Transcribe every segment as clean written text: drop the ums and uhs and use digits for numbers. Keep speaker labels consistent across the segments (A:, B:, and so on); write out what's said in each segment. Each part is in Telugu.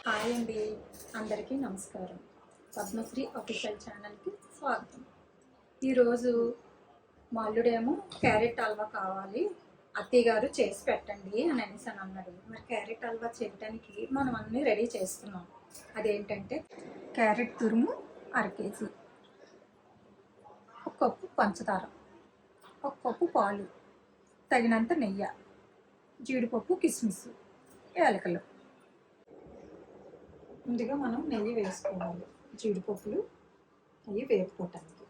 A: హాయ్ అండి, అందరికీ నమస్కారం. పద్మశ్రీ అఫీషియల్ ఛానల్కి స్వాగతం. ఈరోజు మా అల్లుడేమో క్యారెట్ హల్వా కావాలి, అత్తయ్య గారు చేసి పెట్టండి అని అన్నాడు. మరి క్యారెట్ హల్వా చేయడానికి మనం అన్నీ రెడీ చేస్తున్నాం. అదేంటంటే క్యారెట్ తురుము అరకేజీ, ఒక కప్పు పంచదార, ఒక కప్పు పాలు, తగినంత నెయ్యి, జీడిపప్పు, కిస్మిస్, యాలకులు. ముందుగా మనం నెయ్యి వేసుకోవాలి. జీడిపప్పులు అవి వేపుకోవటానికి.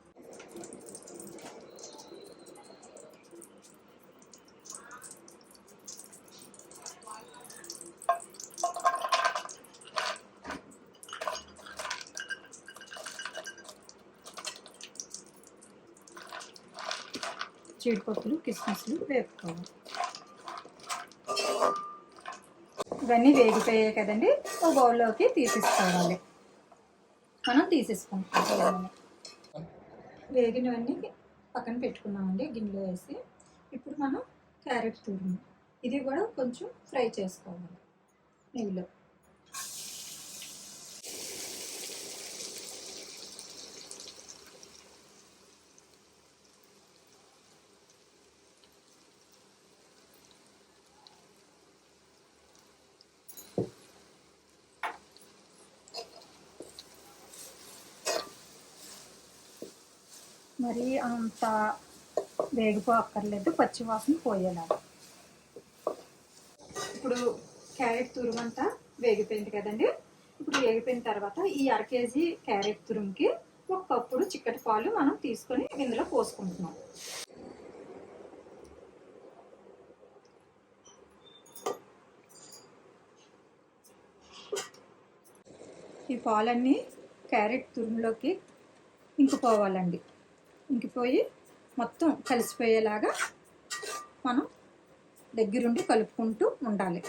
A: జీడిపప్పులు, కిస్మిస్లు వేపుకోవాలి. ఇవన్నీ వేగిపోయాయి కదండి, ఒక బౌల్లోకి తీసేసుకోవాలి. మనం తీసేసుకుంటాం. వేగినవన్నీ పక్కన పెట్టుకున్నామండి గిన్నెలో వేసి. ఇప్పుడు మనం క్యారెట్ తురుము, ఇది కూడా కొంచెం ఫ్రై చేసుకోవాలి నెయ్యిలో. మరి అంత వేగిపో అక్కర్లేదు, పచ్చివాసన పోయేలాగా. ఇప్పుడు క్యారెట్ తురుము అంతా వేగిపోయింది కదండి. ఇప్పుడు వేగిపోయిన తర్వాత ఈ అరకేజీ క్యారెట్ తురుముకి ఒక కప్పుడు చిక్కటి పాలు మనం తీసుకొని ఇందులో పోసుకుంటున్నాం. ఈ పాలన్నీ క్యారెట్ తురుములోకి ఇంకిపోవాలండి. ఇంకిపోయి మొత్తం కలిసిపోయేలాగా మనం దగ్గరుండి కలుపుకుంటూ ఉండాలి.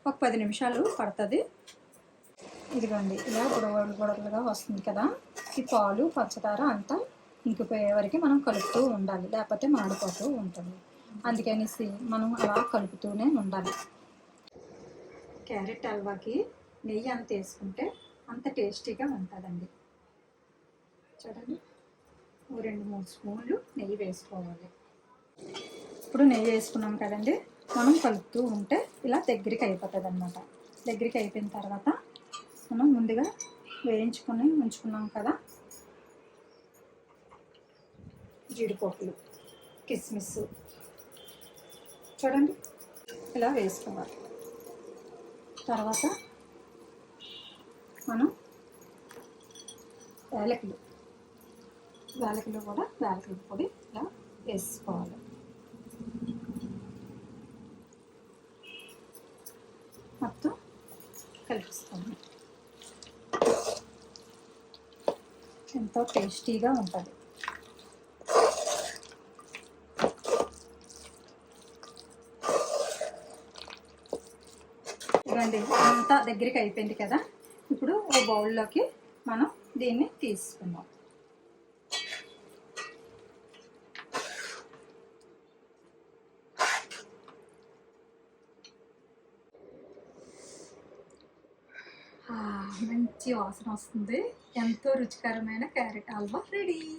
A: ఒక 10 నిమిషాలు పడుతుంది. ఇదిగోండి, ఇలా గొడవలుగా వస్తుంది కదా. ఈ పాలు, పంచదార అంతా ఇంకిపోయే వరకు మనం కలుపుతూ ఉండాలి, లేకపోతే మాడిపోతూ ఉంటుంది. అందుకనేసి మనం అలా కలుపుతూనే ఉండాలి. క్యారెట్ హల్వాకి నెయ్యి అంత వేసుకుంటే అంత టేస్టీగా ఉంటుందండి. చూడండి, 2-3 స్పూన్లు నెయ్యి వేసుకోవాలి. ఇప్పుడు నెయ్యి వేసుకున్నాం కదండి, మనం కలుపుతూ ఉంటే ఇలా దగ్గరికి అయిపోతుంది అన్నమాట. దగ్గరికి అయిపోయిన తర్వాత మనం ముందుగా వేయించుకొని ఉంచుకున్నాం కదా జీడిపప్పులు, కిస్మిస్, చూడండి ఇలా వేసుకోవాలి. తర్వాత మనం యాలకులు కూడా యాలకుల పొడి ఇలా వేసుకోవాలి. మొత్తం కలిపిస్తాము. ఎంతో టేస్టీగా ఉంటుంది. ఇవ్వండి, అంతా దగ్గరికి అయిపోయింది కదా. ఇప్పుడు ఓ బౌల్లోకి మనం దీన్ని తీసుకుందాం. మంచి వాసన వస్తుంది. ఎంతో రుచికరమైన క్యారెట్ హల్వా రెడీ.